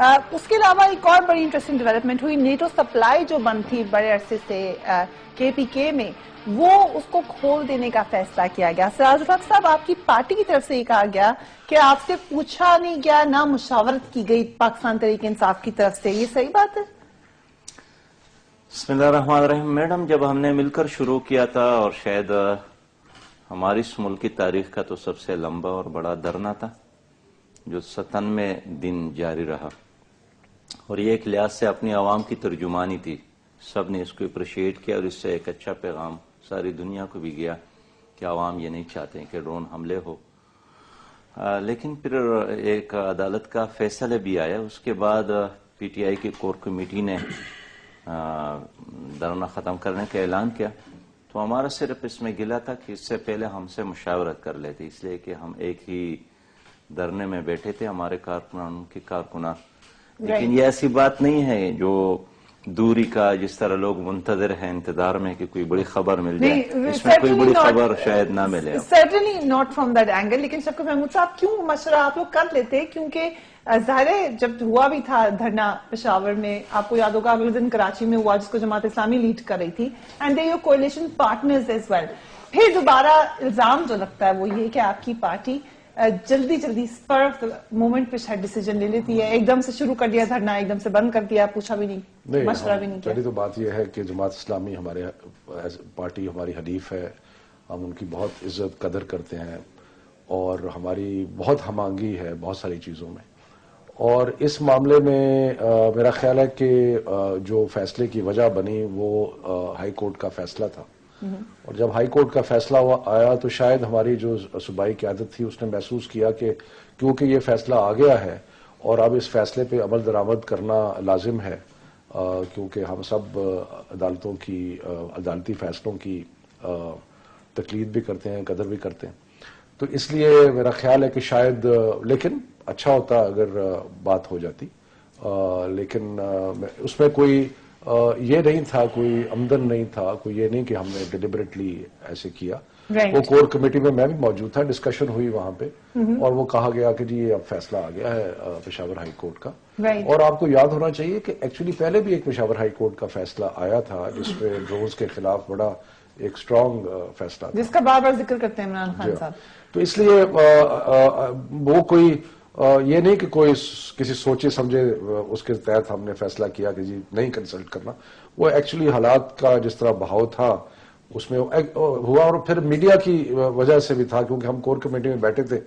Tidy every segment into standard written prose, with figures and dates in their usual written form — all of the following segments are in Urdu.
اس کے علاوہ ایک اور بڑی انٹرسٹنگ ڈیولپمنٹ ہوئی، نیٹو سپلائی جو بند تھی بڑے عرصے سے KPK میں، وہ اس کو کھول دینے کا فیصلہ کیا گیا. سراج الحق صاحب، آپ کی پارٹی کی طرف سے یہ کہا گیا کہ آپ سے پوچھا نہیں گیا، نہ مشاورت کی گئی پاکستان تحریک انصاف کی طرف سے، یہ صحیح بات ہے؟ بسم اللہ الرحمن الرحیم. میڈم، جب ہم نے مل کر شروع کیا تھا، اور شاید ہماری اس ملک کی تاریخ کا تو سب سے لمبا اور بڑا دھرنا تھا جو 97 دن جاری رہا، اور یہ ایک لحاظ سے اپنی عوام کی ترجمانی تھی. سب نے اس کو اپریشیٹ کیا، اور اس سے ایک اچھا پیغام ساری دنیا کو بھی گیا کہ عوام یہ نہیں چاہتے کہ ڈرون حملے ہو. لیکن پھر ایک عدالت کا فیصلہ بھی آیا. اس کے بعد PTI کی کور کمیٹی نے دھرنا ختم کرنے کا اعلان کیا. تو ہمارا صرف اس میں گلا تھا کہ اس سے پہلے ہم سے مشاورت کر لیتے، اس لیے کہ ہم ایک ہی دھرنے میں بیٹھے تھے، ہمارے کارکنان کی کارکنان. لیکن یہ ایسی بات نہیں ہے جو دوری کا، جس طرح لوگ منتظر ہیں انتظار میں کہ کوئی بڑی خبر مل جائے. اس میں کوئی بڑی خبر شاید نہ ملے. Certainly not from that angle. لیکن شفقت محمود صاحب، کیوں مشورہ آپ لوگ کر لیتے؟ کیونکہ ظاہر ہے جب ہوا بھی تھا دھرنا پشاور میں، آپ کو یاد ہوگا اگلے دن کراچی میں ہوا، جس کو جماعت اسلامی لیڈ کر رہی تھی، and they your coalition partners as well. پھر دوبارہ الزام جو لگتا ہے وہ یہ کہ آپ کی پارٹی جلدی اسپر آف مومنٹ پہ شاید ڈیسیجن لے لیتی ہے، ایک دم سے شروع کر دیا دھرنا، ایک دم سے بند کر دیا، پوچھا بھی نہیں، مشورہ بھی نہیں کیا. پہلی تو بات یہ ہے کہ جماعت اسلامی ہمارے پارٹی ہماری حلیف ہے، ہم ان کی بہت عزت قدر کرتے ہیں، اور ہماری بہت ہم آہنگی ہے بہت ساری چیزوں میں. اور اس معاملے میں میرا خیال ہے کہ جو فیصلے کی وجہ بنی وہ ہائی کورٹ کا فیصلہ تھا. اور جب ہائی کورٹ کا فیصلہ آیا تو شاید ہماری جو صوبائی قیادت تھی اس نے محسوس کیا کہ کیونکہ یہ فیصلہ آ گیا ہے اور اب اس فیصلے پہ عمل درآمد کرنا لازم ہے، کیونکہ ہم سب عدالتوں کی عدالتی فیصلوں کی تقلید بھی کرتے ہیں، قدر بھی کرتے ہیں. تو اس لیے میرا خیال ہے کہ شاید، لیکن اچھا ہوتا اگر بات ہو جاتی. لیکن اس میں کوئی یہ نہیں تھا، کوئی عمدن نہیں تھا، کوئی یہ نہیں کہ ہم نے ڈیلیبریٹلی ایسے کیا. وہ کور کمیٹی میں بھی موجود تھا، ڈسکشن ہوئی وہاں پہ، اور وہ کہا گیا کہ جی یہ اب فیصلہ آ گیا ہے پشاور ہائی کورٹ کا. اور آپ کو یاد ہونا چاہیے کہ ایکچولی پہلے بھی ایک پشاور ہائی کورٹ کا فیصلہ آیا تھا جس پہ ڈرونز کے خلاف بڑا ایک اسٹرانگ فیصلہ تھا، جس کا بار بار ذکر کرتے ہیں عمران خان صاحب. تو اس لیے وہ کوئی یہ نہیں کہ کوئی کسی سوچے سمجھے اس کے تحت ہم نے فیصلہ کیا کہ جی نہیں کنسلٹ کرنا. وہ ایکچولی حالات کا جس طرح بہاؤ تھا اس میں ہوا، اور پھر میڈیا کی وجہ سے بھی تھا، کیونکہ ہم کور کمیٹی میں بیٹھے تھے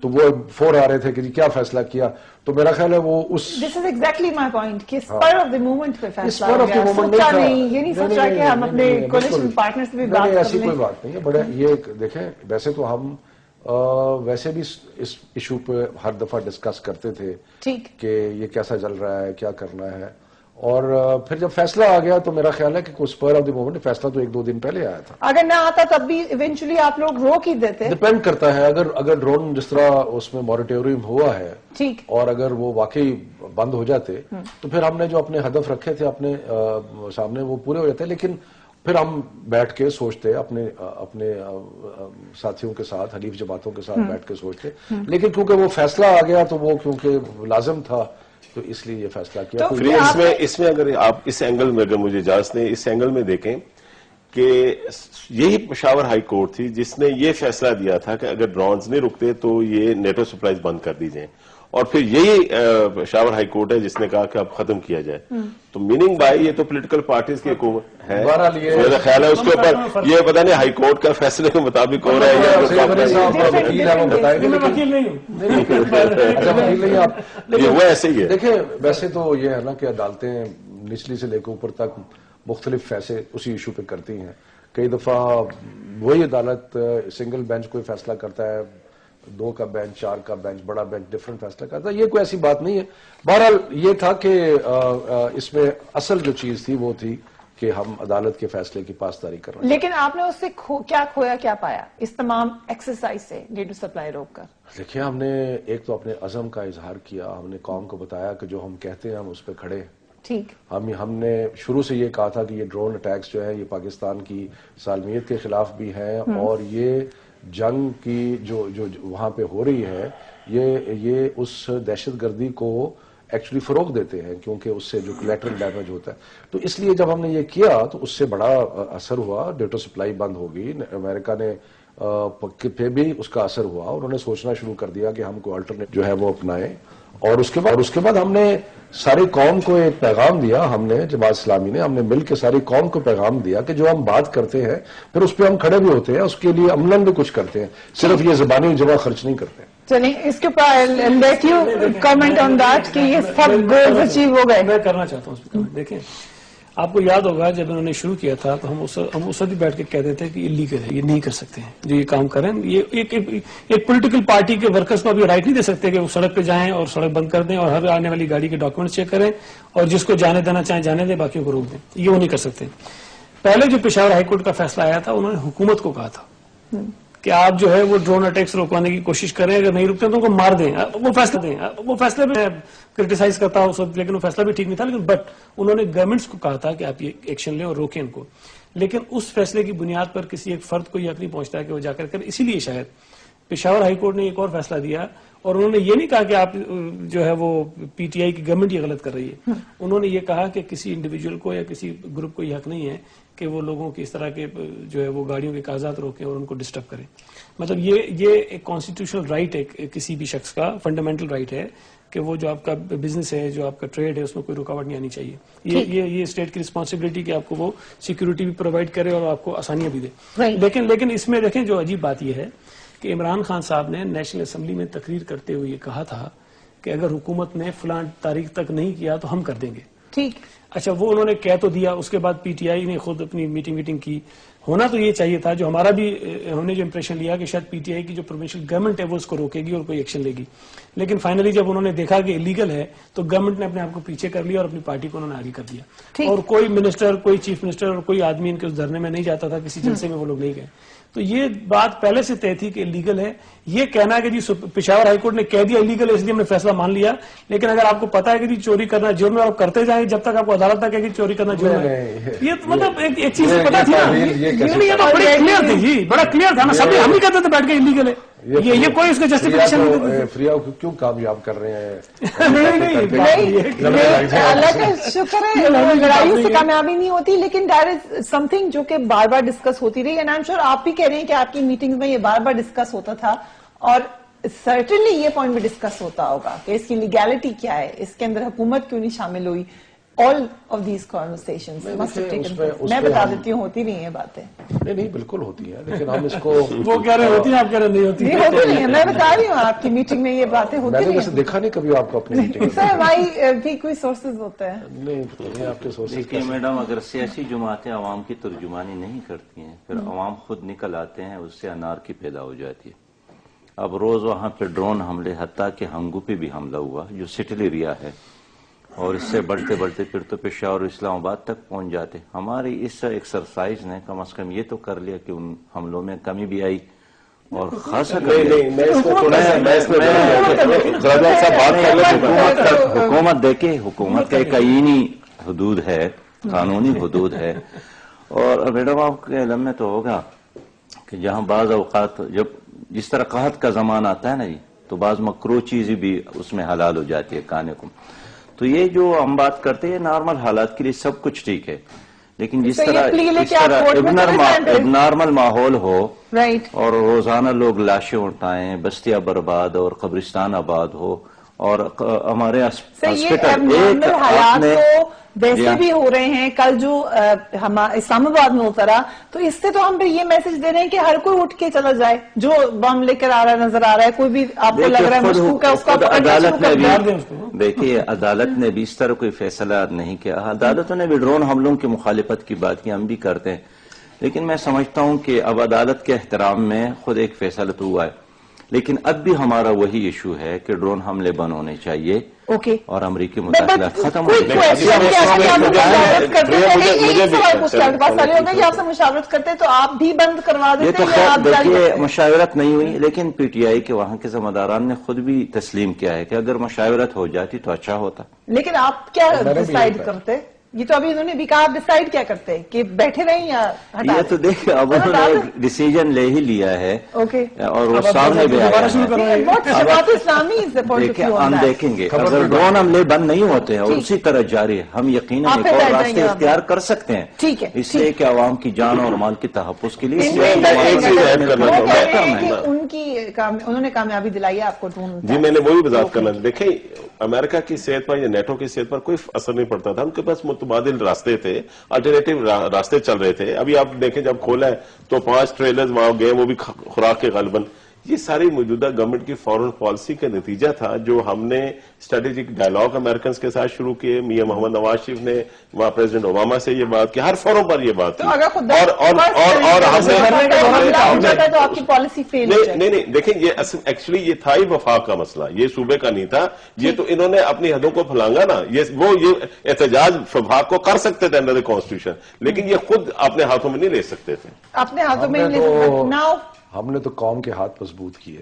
تو وہ فور آ رہے تھے کہ جی کیا فیصلہ کیا. تو میرا خیال ہے وہ اس This is exactly my point کہ spur of the moment پہ فیصلہ ہو گیا، سوچا نہیں، یہ نہیں سوچا کہ ہم اپنے کولیشن پارٹنر سے بھی بات کر لیں. ایسی کوئی بات نہیں ہے. بڑے یہ دیکھیں، ویسے تو ہم ویسے بھی اس ایشو پہ ہر دفعہ ڈسکس کرتے تھے کہ یہ کیسا چل رہا ہے، کیا کرنا ہے. اور پھر جب فیصلہ آ گیا تو میرا خیال ہے کہ کوئی اسپر آف دی مومنٹ فیصلہ تو 1-2 دن پہلے آیا تھا. اگر نہ آتا تب بھی ایونچولی آپ لوگ روک ہی دیتے. ڈپینڈ کرتا ہے، اگر ڈرون جس طرح اس میں موریٹوریم ہوا ہے اور اگر وہ واقعی بند ہو جاتے تو پھر ہم نے جو اپنے ہدف رکھے تھے اپنے سامنے وہ پورے ہو جاتے. لیکن پھر ہم بیٹھ کے سوچتے اپنے ساتھیوں کے ساتھ، حلیف جماعتوں کے ساتھ بیٹھ کے سوچتے. لیکن کیونکہ وہ فیصلہ آ گیا تو وہ کیونکہ لازم تھا تو اس لیے یہ فیصلہ کیا. اس میں اگر آپ اس اینگل میں، اگر مجھے اجازت دیں، اس اینگل میں دیکھیں کہ یہی پشاور ہائی کورٹ تھی جس نے یہ فیصلہ دیا تھا کہ اگر ڈرونز نہیں رکتے تو یہ نیٹو سپلائز بند کر دی جائیں، اور پھر یہی پشاور ہائی کورٹ ہے جس نے کہا کہ اب ختم کیا جائے. تو میننگ بائی یہ تو پولیٹیکل پارٹیز کی حکومت ہے. میرا خیال ہے اس کے اوپر یہ پتہ نہیں ہائی کورٹ کا فیصلے کے مطابق ہو رہا ہے، وہ ایسے ہی ہے. دیکھیں ویسے تو یہ ہے نا کہ عدالتیں نچلی سے لے کے اوپر تک مختلف فیصلے اسی ایشو پہ کرتی ہیں. کئی دفعہ وہی عدالت سنگل بینچ کوئی فیصلہ کرتا ہے، 2 کا بینچ، 4 کا بینچ، بڑا بینچ ڈفرنٹ فیصلہ کرتا ہے. یہ کوئی ایسی بات نہیں ہے. بہرحال یہ تھا کہ اس میں اصل جو چیز تھی وہ تھی کہ ہم عدالت کے فیصلے کی پاسداری کر رہے ہیں. لیکن آپ نے اس سے کیا کھویا، کیا پایا اس تمام ایکسرسائز سے نیٹو سپلائی روک کر؟ دیکھیں، ہم نے ایک تو اپنے عزم کا اظہار کیا. ہم نے قوم کو بتایا کہ جو ہم کہتے ہیں ہم اس پہ کھڑے ہیں. ٹھیک. ہم نے شروع سے یہ کہا تھا کہ یہ ڈرون اٹیکس جو ہیں یہ پاکستان کی سالمیت کے خلاف بھی ہیں، اور یہ جنگ کی جو وہاں پہ ہو رہی ہے یہ اس دہشت گردی کو ایکچولی فروغ دیتے ہیں کیونکہ اس سے جو کولیٹرل ڈیمیج ہوتا ہے. تو اس لیے جب ہم نے یہ کیا تو اس سے بڑا اثر ہوا, ڈیٹا سپلائی بند ہوگی. امریکہ نے پہ بھی اس کا اثر ہوا, انہوں نے سوچنا شروع کر دیا کہ ہم کو الٹرنیٹ جو ہے وہ اپنائیں. اور اس کے بعد ہم نے ساری قوم کو ایک پیغام دیا, ہم نے جماعت اسلامی نے, ہم نے مل کے ساری قوم کو پیغام دیا کہ جو ہم بات کرتے ہیں پھر اس پہ ہم کھڑے بھی ہوتے ہیں, اس کے لیے عملاً بھی کچھ کرتے ہیں, صرف یہ زبانی جمع خرچ نہیں کرتے. چلیں اس کے اوپر let you comment on that کہ یہ سب گولز اچیو ہو گئے. میں کرنا چاہتا ہوں اس پہ کامنٹ. دیکھیں آپ کو یاد ہوگا جب انہوں نے شروع کیا تھا تو ہم اس وقت بیٹھ کے کہتے تھے کہ لیگل ہے, یہ نہیں کر سکتے ہیں جو یہ کام کریں. یہ ایک پولیٹیکل پارٹی کے ورکرز کو ابھی رائٹ نہیں دے سکتے کہ وہ سڑک پہ جائیں اور سڑک بند کر دیں اور ہر آنے والی گاڑی کے ڈاکومنٹ چیک کریں اور جس کو جانے دینا چاہیں جانے دیں, باقیوں کو روک دیں. یہ وہ نہیں کر سکتے. پہلے جو پشاور ہائی کورٹ کا فیصلہ آیا تھا انہوں نے حکومت کو کہا تھا کہ آپ جو ہے وہ ڈرون اٹیکس روکوانے کی کوشش کریں, اگر نہیں رکتے تو ان کو مار دیں. وہ فیصلے بھی کرٹیسائز کرتا ہوں لیکن وہ فیصلہ بھی ٹھیک نہیں تھا. لیکن بٹ انہوں نے گورنمنٹس کو کہا تھا کہ آپ یہ ایکشن لیں اور روکیں ان کو. لیکن اس فیصلے کی بنیاد پر کسی ایک فرد کو یہ حق نہیں پہنچتا کہ وہ جا کر کرے. اسی لیے شاید پشاور ہائی کورٹ نے ایک اور فیصلہ دیا اور انہوں نے یہ نہیں کہا کہ آپ جو ہے وہ پی ٹی آئی کی گورنمنٹ یہ غلط کر رہی ہے. انہوں نے یہ کہا کہ کسی انڈیویجول کو یا کسی گروپ کو یہ حق نہیں ہے کہ وہ لوگوں کی اس طرح کے جو ہے وہ گاڑیوں کے کاغذات روکیں اور ان کو ڈسٹرب کریں. مطلب یہ ایک کانسٹیٹیوشنل رائٹ ہے کسی بھی شخص کا, فنڈامنٹل رائٹ ہے کہ وہ جو آپ کا بزنس ہے, جو آپ کا ٹریڈ ہے, اس میں کوئی رکاوٹ نہیں آنی چاہیے. یہ اسٹیٹ کی رسپانسبلٹی کہ آپ کو وہ سیکورٹی بھی پرووائڈ کرے اور آپ کو آسانیاں بھی دے. لیکن اس میں دیکھیں جو عجیب بات یہ ہے کہ عمران خان صاحب نے نیشنل اسمبلی میں تقریر کرتے ہوئے یہ کہا تھا کہ اگر حکومت نے فلاں تاریخ تک نہیں کیا تو ہم کر دیں گے. ٹھیک, اچھا وہ انہوں نے کہہ تو دیا, اس کے بعد پی ٹی آئی نے خود اپنی میٹنگ کی. ہونا تو یہ چاہیے تھا, جو ہمارا بھی ہم نے جو امپریشن لیا کہ شاید پی ٹی آئی کی جو پروونشل گورنمنٹ ہے وہ اس کو روکے گی اور کوئی ایکشن لے گی. لیکن فائنلی جب انہوں نے دیکھا کہ الیگل ہے تو گورنمنٹ نے اپنے آپ کو پیچھے کر لیا اور اپنی پارٹی کو انہوں نے آگے کر دیا. اور کوئی منسٹر, کوئی چیف منسٹر اور کوئی آدمی ان کے اس دھرنے میں نہیں جاتا تھا, کسی جلسے میں وہ لوگ نہیں گئے. تو یہ بات پہلے سے طے تھی کہ لیگل ہے. یہ کہنا کہ جی پشاور ہائی کورٹ نے کہہ دیا لیگل ہے اس لیے ہم نے فیصلہ مان لیا. لیکن اگر آپ کو پتا ہے کہ جی چوری کرنا جرم ہے, آپ کرتے جائیں جب تک آپ کو عدالت تک ہے کہ چوری کرنا جرم ہے. یہ مطلب ایک چیز پتا تھی نا, یہ تو بڑی کلیئر تھی جی, بڑا کلیئر تھا نا. سب ہم نہیں کہتے تھے بیٹھ کے انلیگل ہے. یہ کوئی اس کا جسٹیفکیشن نہیں. فریا کو کیوں کامیاب کر رہے ہیں؟ اللہ کا شکر ہے لڑائیوں سے کامیابی نہیں ہوتی, لیکن دیر از سم تھنگ جو کہ بار بار ڈسکس ہوتی رہی. اینڈ آئی ایم شیور آپ بھی کہہ رہے ہیں کہ آپ کی میٹنگ میں یہ بار بار ڈسکس ہوتا تھا اور سرٹنلی یہ پوائنٹ بھی ڈسکس ہوتا ہوگا کہ اس کی لیگیلٹی کیا ہے, اس کے اندر حکومت کیوں نہیں شامل ہوئی. All of these conversations must have taken place. میں بتا دیتی ہوں ہوتی نہیں ہیں باتیں. نہیں بالکل ہوتی ہیں, لیکن ہم اس کو وہ کہہ رہے ہوتی ہیں, آپ کہہ رہے نہیں ہوتی نہیں. میں بتا رہی ہوں آپ کی میٹنگ میں یہ باتیں ہوتی میں نے نہیں ویسے دیکھا نہیں کبھی آپ کو اپنی میٹنگ میں. سر ہماری بھی کوئی سورسز ہوتے ہیں. نہیں آپ کے سورسز. دیکھیے میڈم, اگر سیاسی جماعتیں عوام کی ترجمانی نہیں کرتی ہیں پھر عوام خود نکل آتے ہیں, اس سے انارکی پیدا ہو جاتی ہے. اب روز وہاں پہ ڈرون حملے, حتیٰ کہ ہنگو پہ بھی حملہ ہوا جو سٹل ایریا ہے, اور اس سے بڑھتے بڑھتے پھر تو پشاور اسلام آباد تک پہنچ جاتے. ہماری اس ایکسرسائز نے کم از کم یہ تو کر لیا کہ ان حملوں میں کمی بھی آئی اور خاصا حکومت دیکھے, حکومت کا ایک آئینی حدود ہے, قانونی حدود ہے. اور میڈم آپ کے علم میں تو ہوگا کہ جہاں بعض اوقات جب جس طرح قحط کا زمان آتا ہے نا جی, تو بعض مکروہ چیزیں بھی اس میں حلال ہو جاتی ہے کھانے کو. تو یہ جو ہم بات کرتے ہیں نارمل حالات کے لیے سب کچھ ٹھیک ہے, لیکن جس طرح نارمل ماحول ہو اور روزانہ لوگ لاشیں اٹھائیں, بستیاں برباد اور قبرستان آباد ہو, اور ہمارے ہاسپٹل ویسے بھی ہو رہے ہیں. کل جو اسلام آباد میں اترا تو اس سے تو ہم پھر یہ میسج دے رہے ہیں کہ ہر کوئی اٹھ کے چلا جائے جو بم لے کر آ رہا ہے, نظر آ رہا ہے, کوئی بھی آپ کو لگ رہا ہے مشکوک ہے, اس کا عدالت نے بھی دیکھیے, عدالت نے بھی اس طرح کوئی فیصلہ نہیں کیا. عدالتوں نے بھی ڈرون حملوں کی مخالفت کی بات کی, ہم بھی کرتے ہیں, لیکن میں سمجھتا ہوں کہ اب عدالت کے احترام میں خود ایک فیصلہ تو ہوا ہے. لیکن اب بھی ہمارا وہی ایشو ہے کہ ڈرون حملے بند ہونے چاہیے اور امریکی مداخلت ختم ہو جائے. آپ سے مشاورت کرتے تو آپ بھی بند کروا دیتے. دیکھیے مشاورت نہیں ہوئی, لیکن پی ٹی آئی کے وہاں کے ذمہ داران نے خود بھی تسلیم کیا ہے کہ اگر مشاورت ہو جاتی تو اچھا ہوتا. لیکن آپ کیا ڈیسائیڈ کرتے؟ یہ تو ابھی انہوں نے بھی کہا، آپ ڈیسائیڈ کیا کرتے ہیں کہ بیٹھے رہیں یا ہٹا یہ دیں؟ تو دیکھیں اب انہوں نے ڈیسیجن لے ہی لیا ہے اوکے، اور وہ سامنے بھی آیا ہے. What Jamaat Islami is the point of دیکھیں ویو آن ہم دیٹ؟ دیکھیں گے اگر ڈرون حملے بند نہیں ہوتے ہیں اور ٹھیک. اسی طرح جاری ہے، ہم یقیناً آپ ایک پھر اور بیٹھ جائیں راستے گے اختیار کر سکتے ہیں. ٹھیک ہے، اس لیے کہ عوام کی جان اور مال کے تحفظ کے لیے ان میں ایک چیز ایڈ کرنا وہ چاہوں کہہ رہے ہیں گا. کہ ان کی انہوں نے کامیابی دلائی ہے آپ کو ڈرون. جی میں نے وہی وضاحت کرنا. دیکھیں امریکہ کی صحت پر یا نیٹو کی صحت پر کوئی اثر نہیں پڑتا تھا. ان کے پاس متبادل راستے تھے، الٹرنیٹو راستے چل رہے تھے. ابھی آپ دیکھیں جب کھولا ہے تو 5 ٹریلرز وہاں گئے، وہ بھی خوراک کے غالباً. یہ ساری موجودہ گورنمنٹ کی فورن پالیسی کا نتیجہ تھا جو ہم نے اسٹریٹجک ڈائلاگ امریکنز کے ساتھ شروع کیے. میاں محمد نواز شریف نے وہاں پریزیڈنٹ اوباما سے یہ بات کی، ہر فورم پر یہ بات کی. تو اگر خود اور ہم نے تو آپ کی پالیسی فیل ہو جائے. نہیں دیکھیں یہ ایکچولی یہ تھا ہی وفاق کا مسئلہ، یہ صوبے کا نہیں تھا. یہ تو انہوں نے اپنی حدوں کو پھلانگا نا. یہ احتجاج وفاق کو کر سکتے تھے انڈر کانسٹیٹیوشن، لیکن یہ خود اپنے ہاتھوں میں نہیں لے سکتے تھے. اپنے ہاتھوں میں ہم نے تو قوم کے ہاتھ مضبوط کیے،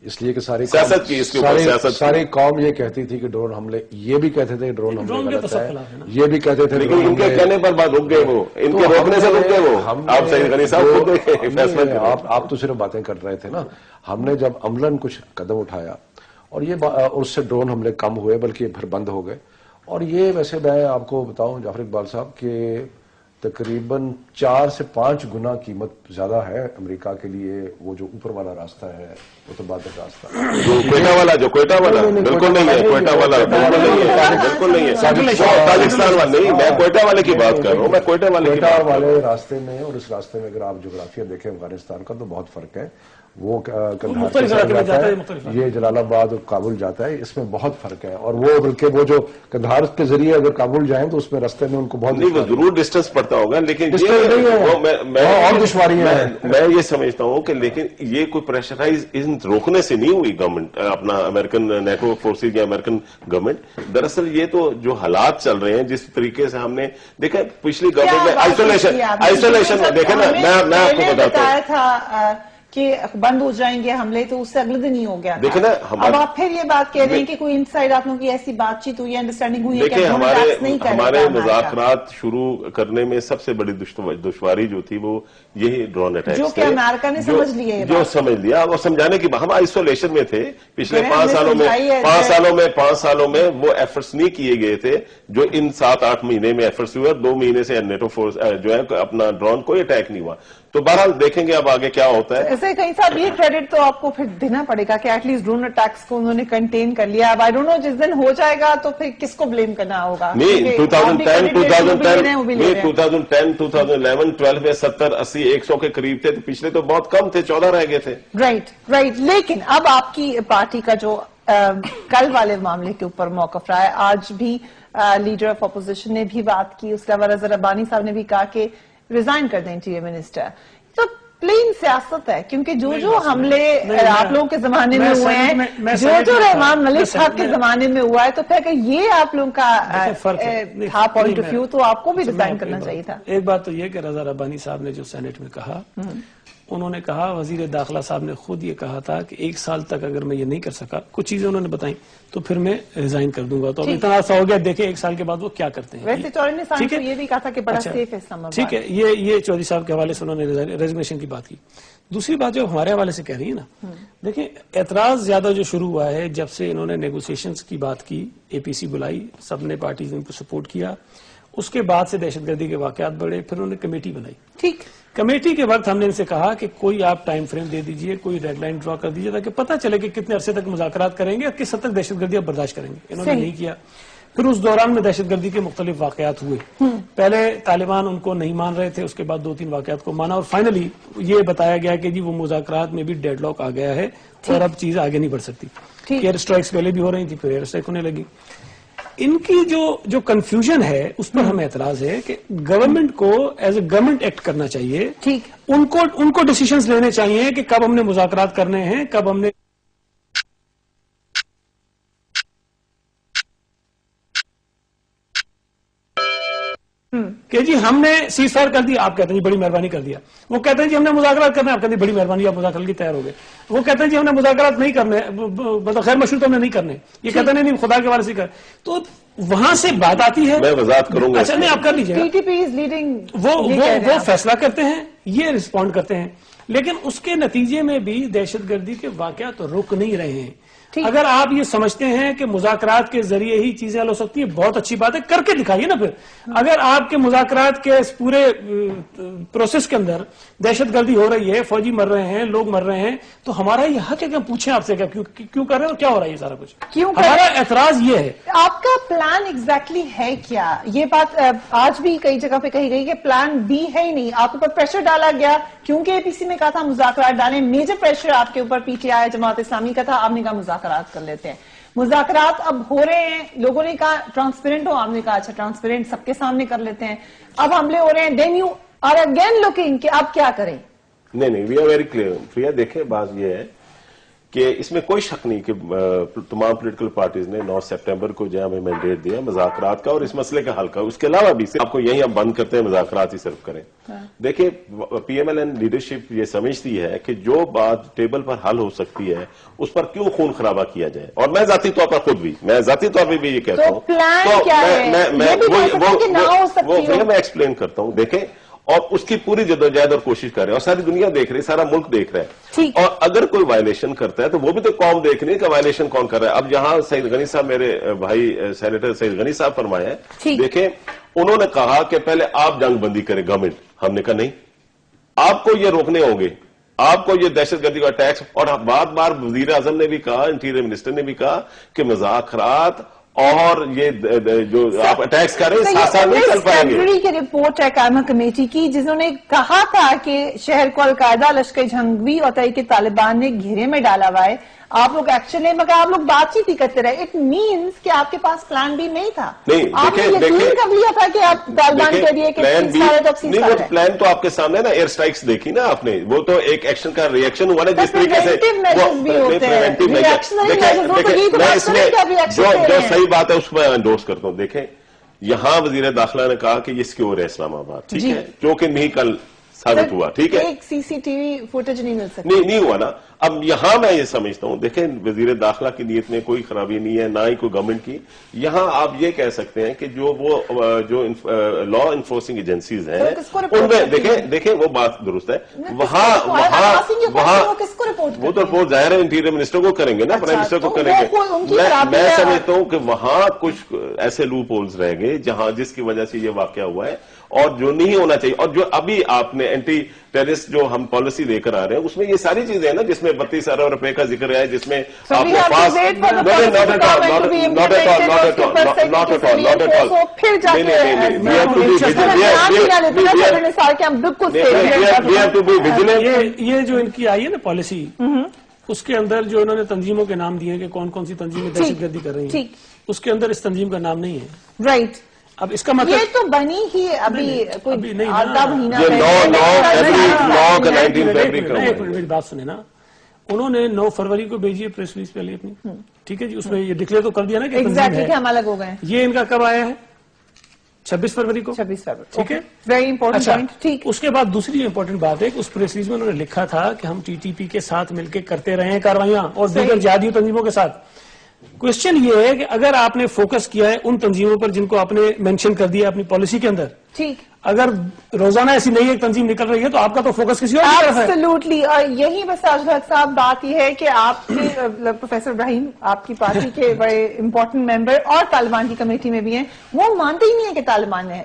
اس لیے کہ سیاست کی اس کے اوپر سیاست ساری قوم یہ کہتی تھی کہ ڈرون حملے، یہ بھی کہتے تھے کہ ڈرون حملے غلط ہے، خلاف ہے نا. یہ بھی کہتے تھے لیکن ان کے کہنے پر بات رک گئے، وہ ان کے روکنے سے رک گئے. وہ آپ سعید غنی صاحب خود فیصلہ کریں. آپ تو صرف باتیں کر رہے تھے نا. ہم نے جب عملاً کچھ قدم اٹھایا اور یہ اس سے ڈرون حملے کم ہوئے بلکہ پھر بند ہو گئے. اور یہ ویسے میں آپ کو بتاؤں جعفر اقبال صاحب کہ تقریباً 4 سے 5 گنا قیمت زیادہ ہے امریکہ کے لیے وہ جو اوپر والا راستہ ہے متبادل راستہ. جو کوئٹہ والا بالکل نہیں ہے. کوئٹہ والا بالکل نہیں ہے. تاجکستان والا نہیں، میں کوئٹہ والے کی بات کر رہا ہوں. میں کوئٹہ والے راستے میں اور اس راستے میں اگر آپ جغرافیہ دیکھیں افغانستان کا تو بہت فرق ہے. وہ قندھار کے ساتھ جاتا ہے، یہ جلال آباد اور کابل جاتا ہے. اس میں بہت فرق ہے. اور وہ بلکہ وہ جو قندھار کے ذریعے اگر کابل جائیں تو اس میں راستے میں ان کو بہت نہیں، وہ ضرور ڈسٹینس پڑتا ہوگا، لیکن اور دشواریاں ہیں. میں یہ سمجھتا ہوں کہ لیکن یہ کوئی پریشرائز روکنے سے نہیں ہوئی گورنمنٹ، اپنا امریکن نیٹو فورسز یا امریکن گورنمنٹ. دراصل یہ تو جو حالات چل رہے ہیں جس طریقے سے ہم نے دیکھا پچھلی گورنمنٹ میں آئسولیشن دیکھا نا. میں آپ کو بتاتا ہوں کہ بند ہو جائیں گے حملے تو اس سے اگلے دن ہی ہو گیا. دیکھیں نا اب آپ پھر یہ بات کہہ رہے ہیں کہ کوئی انسائڈ آپ لوگوں کی ایسی بات چیت ہوئی ہے، انڈرسٹینڈنگ ہوئی ہے کہ ہمارے مذاکرات شروع کرنے میں سب سے بڑی دشواری جو تھی وہ یہی ڈرون اٹیک جو کہ امریکہ نے سمجھ لیا، جو سمجھ لیا اور سمجھانے کی ہم آئسولیشن میں تھے پچھلے 5 سالوں میں وہ ایفرٹس نہیں کیے گئے تھے جو ان 7-8 مہینے میں ایفرٹس ہوئے. اور 2 مہینے سے نیٹو فورس جو ہے اپنا ڈرون کوئی اٹیک نہیں ہوا. تو بہرحال دیکھیں گے اب آگے کیا ہوتا ہے. ایسے کہیں صاحب یہ کریڈٹ تو آپ کو پھر دینا پڑے گا کہ ایٹ لیسٹ ڈرون اٹیکس کو انہوں نے کنٹین کر لیا. اب آئی ڈونٹ نو جس دن ہو جائے گا تو پھر کس کو بلیم کرنا ہوگا. نہیں 2010 2011 12 میں 70 80 100 کے قریب تھے. تو پچھلے تو بہت کم تھے، 14 رہ گئے تھے. رائٹ. لیکن اب آپ کی پارٹی کا جو کل والے معاملے کے اوپر موقف رہا ہے، آج بھی لیڈر آف اپوزیشن نے بھی بات کی، اس کے علاوہ رضا ربانی صاحب نے بھی کہا کہ ریزائن کر دیں انٹیریئر منسٹر. تو پلین سیاست ہے کیونکہ جو حملے آپ لوگوں کے زمانے میں ہوئے ہیں، جو رحمان ملک صاحب کے زمانے میں ہوا ہے، تو پھر اگر یہ آپ لوگوں کا تھا پوائنٹ آف ویو تو آپ کو بھی ریزائن کرنا چاہیے تھا. ایک بات تو یہ کہ رضا ربانی صاحب نے جو سینٹ میں کہا، انہوں نے کہا وزیر داخلہ صاحب نے خود یہ کہا تھا کہ 1 سال تک اگر میں یہ نہیں کر سکا، کچھ چیزیں انہوں نے بتائیں تو پھر میں ریزائن کر دوں گا. تو اب اتنا عرصہ ہو گیا، دیکھیں 1 سال کے بعد وہ کیا کرتے ہیں. ویسے چودھری صاحب نے یہ بھی کہا تھا کہ بڑا سیف ہے اسلام آباد. ٹھیک ہے، یہ چودھری صاحب کے حوالے سے انہوں نے ریزگنیشن کی بات کی. دوسری بات جو ہمارے حوالے سے کہہ رہی ہے نا، دیکھیں اعتراض زیادہ جو شروع ہوا ہے جب سے انہوں نے نیگوسیشنز کی بات کی، اے پی سی بلائی، سب نے پارٹیز ان کو سپورٹ کیا، اس کے بعد سے دہشت گردی کے واقعات بڑھے. پھر انہوں نے کمیٹی بنائی. ٹھیک، کمیٹی کے وقت ہم نے ان سے کہا کہ کوئی آپ ٹائم فریم دے دیجئے، کوئی ریڈ لائن ڈرا کر دیجئے تاکہ پتہ چلے کہ کتنے عرصے تک مذاکرات کریں گے اور کس حد تک دہشت گردی اب برداشت کریں گے. انہوں نے نہیں کیا. پھر اس دوران میں دہشت گردی کے مختلف واقعات ہوئے. پہلے طالبان ان کو نہیں مان رہے تھے، اس کے بعد 2-3 واقعات کو مانا اور فائنلی یہ بتایا گیا کہ جی وہ مذاکرات میں بھی ڈیڈ لاک آ گیا ہے اور اب چیز آگے نہیں بڑھ سکتی. ایئر اسٹرائکس پہلے بھی ہو رہی تھی، پھر ایئر اسٹرائک ہونے لگی. ان کی جو کنفیوژن ہے اس پر ہمیں اعتراض ہے کہ گورنمنٹ کو ایز اے گورنمنٹ ایکٹ کرنا چاہیے. ٹھیک، ان کو ڈیسیشنز لینے چاہیے کہ کب ہم نے مذاکرات کرنے ہیں، کب ہم نے کہ کہ جی ہم نے سیز فائر کر دیا، آپ کہتے ہیں جی بڑی مہربانی کر دیا. وہ کہتے ہیں جی ہم نے مذاکرات کرنے، آپ کہتے ہیں بڑی مہربانی، آپ مذاکرات کی تیار ہو گئے. وہ کہتے ہیں جی ہم نے مذاکرات نہیں کرنے، مطلب غیر مشروط ہم نے نہیں کرنے. یہ کہتے ہیں نہیں خدا کے حوالے سے کر. تو وہاں سے بات آتی ہے. میں وضاحت کروں گا. اچھا نہیں آپ کر لیجیے. PTP is leading. وہ فیصلہ کرتے ہیں، یہ رسپونڈ کرتے ہیں، لیکن اس کے نتیجے میں بھی دہشت گردی کے واقعات رک نہیں رہے ہیں. اگر آپ یہ سمجھتے ہیں کہ مذاکرات کے ذریعے ہی چیزیں حل ہو سکتی ہیں، بہت اچھی بات ہے، کر کے دکھائیے نا. پھر اگر آپ کے مذاکرات کے اس پورے پروسیس کے اندر دہشت گردی ہو رہی ہے، فوجی مر رہے ہیں، لوگ مر رہے ہیں، تو ہمارا یہ حق ہے کہ ہم پوچھیں آپ سے کیوں کر رہے ہیں اور کیا ہو رہا ہے یہ سارا کچھ. ہمارا اعتراض یہ ہے. آپ کا پلان ایگزیکٹلی ہے کیا؟ یہ بات آج بھی کئی جگہ پہ کہی گئی کہ پلان بی ہے ہی نہیں. آپ کے اوپر پریشر ڈالا گیا کیونکہ APC نے کہا تھا مذاکرات ڈالیں. میجر پریشر آپ کے اوپر PTI جماعت اسلامی کا تھا، آپ نے کہا مذاکرات کر لیتے ہیں. مذاکرات اب ہو رہے ہیں، لوگوں نے کہا ٹرانسپیرنٹ ہو، آپ نے کہا اچھا ٹرانسپیرنٹ سب کے سامنے کر لیتے ہیں. اب حملے ہو رہے ہیں، then you are again looking کہ اب کیا کریں. نہیں we are very clear. Priya دیکھیں بات یہ ہے کہ اس میں کوئی شک نہیں کہ تمام پولیٹیکل پارٹیز نے 9 سپٹمبر کو جو ہمیں مینڈیٹ دیا مذاکرات کا اور اس مسئلے کا حل کا. اس کے علاوہ بھی آپ کو یہی ہم بند کرتے ہیں مذاکرات ہی صرف کریں. دیکھیں PMLN لیڈرشپ یہ سمجھتی ہے کہ جو بات ٹیبل پر حل ہو سکتی ہے اس پر کیوں خون خرابہ کیا جائے. اور میں ذاتی طور پر خود بھی یہ کہتا ہوں. تو میں ایکسپلین کرتا ہوں. دیکھیں اور اس کی پوری جدوجہد اور کوشش کر رہے ہیں اور ساری دنیا دیکھ رہی ہے، سارا ملک دیکھ رہا ہے. اور اگر کوئی وائلیشن کرتا ہے تو وہ بھی تو قوم دیکھ رہی ہے کہ وائلیشن کون کر رہا ہے. اب یہاں سعید غنی صاحب، میرے بھائی سینیٹر سعید غنی صاحب فرمایا ہے، دیکھیں انہوں نے کہا کہ پہلے آپ جنگ بندی کریں گورنمنٹ. ہم نے کہا نہیں، آپ کو یہ روکنے ہوں گے، آپ کو یہ دہشت گردی کا ٹیکس. اور بار بار وزیر اعظم نے بھی کہا، انٹیریئر منسٹر نے بھی کہا کہ مذاکرات اور یہ جو آپ اٹیکس کر رہے ہیں ساتھ ساتھ نہیں چل پائیں گے. کی رپورٹ ہے قائمہ کمیٹی کی جنہوں نے کہا تھا کہ شہر کو القاعدہ، لشکر جھنگوی اور تحریک طالبان نے گھیرے میں ڈالا ہوا ہے. آپ لوگ ایکشن لیں مگر آپ لوگ بات چیت ہی کرتے رہے. اٹ مینس کہ آپ کے پاس پلان بھی نہیں تھا. آپ نے یقین کر لیا تھا کہ آپ طالبان کے لیے پلان تو آپ کے سامنے نا، ایئر سٹرائکس دیکھی نا آپ نے، وہ تو ایک ایکشن کا ریئیکشن ہوا نا جس طریقے سے. جو صحیح بات ہے اس کو میں انڈورس کرتا ہوں. دیکھیں یہاں وزیر داخلہ نے کہا کہ یہ سکیور ہے اسلام آباد، ٹھیک ہے، جو کہ نہیں کل ثابت ہوا. ٹھیک ہے، ایک CCTV فوٹیج نہیں مل سکتی. نہیں ہوا نا. اب یہاں میں یہ سمجھتا ہوں، دیکھیں وزیر داخلہ کی نیت میں کوئی خرابی نہیں ہے، نہ ہی کوئی گورنمنٹ کی. یہاں آپ یہ کہہ سکتے ہیں کہ جو لا انفورسنگ ایجنسیز ہیں ان میں دیکھیں وہ بات درست ہے. وہ تو رپورٹ ظاہر ہے انٹیریئر منسٹر کو کریں گے نا، پرائم منسٹر کو کریں گے. میں سمجھتا ہوں کہ وہاں کچھ ایسے لوپ ہولز رہ گئے جس کی وجہ سے یہ واقعہ ہوا ہے اور جو نہیں ہونا چاہیے. اور جو ابھی آپ نے اینٹی ٹیررسٹ جو ہم پالیسی لے کر آ رہے ہیں اس میں یہ ساری چیزیں ہیں نا، جس میں 32 ارب روپے کا ذکر ہے، جس میں آپ کے پاس یہ جو ان کی آئی ہے نا پالیسی، اس کے اندر جو انہوں نے تنظیموں کے نام دیے کہ کون کون سی تنظیمیں دہشت گردی کر رہی ہیں، اس کے اندر اس تنظیم کا نام نہیں ہے. رائٹ. اب اس کا مطلب یہ تو بنی ہی ابھی کوئی آدھا مہینہ میری بات سنیں نا. انہوں نے 9 فروری کو بھیجی ہے پریس ریلیز پہلے اپنی، ٹھیک ہے جی، اس میں یہ ڈکلیئر تو کر دیا نا کہ ایگزیکٹلی ہم الگ ہو گئے. یہ ان کا کب آیا ہے؟ 26 فروری کو. 26 فروری. ٹھیک ہے، ویری امپورٹنٹ پوائنٹ. ٹھیک. اس کے بعد دوسری جو امپورٹنٹ بات ہے کہ اس پریس ریلیز میں انہوں نے لکھا تھا کہ ہم TTP کے ساتھ مل کے کرتے رہے ہیں کاروائیاں اور دیگر جہادی تنظیموں کے ساتھ. کوشچن یہ ہے کہ اگر آپ نے فوکس کیا ہے ان تنظیموں پر جن کو آپ نے مینشن کر دیا اپنی پالیسی کے اندر، ٹھیک، اگر روزانہ ایسی نئی ایک تنظیم نکل رہی ہے تو آپ کا تو فوکس کسی اور کی طرف ہے. ایبسولوٹلی. اور یہی بس ساجد حق صاحب بات یہ ہے کہ آپ کے پروفیسر ابراہیم آپ کی پارٹی کے بڑے امپورٹنٹ ممبر اور طالبان کی کمیٹی میں بھی ہیں، وہ مانتے ہی نہیں ہیں کہ طالبان نے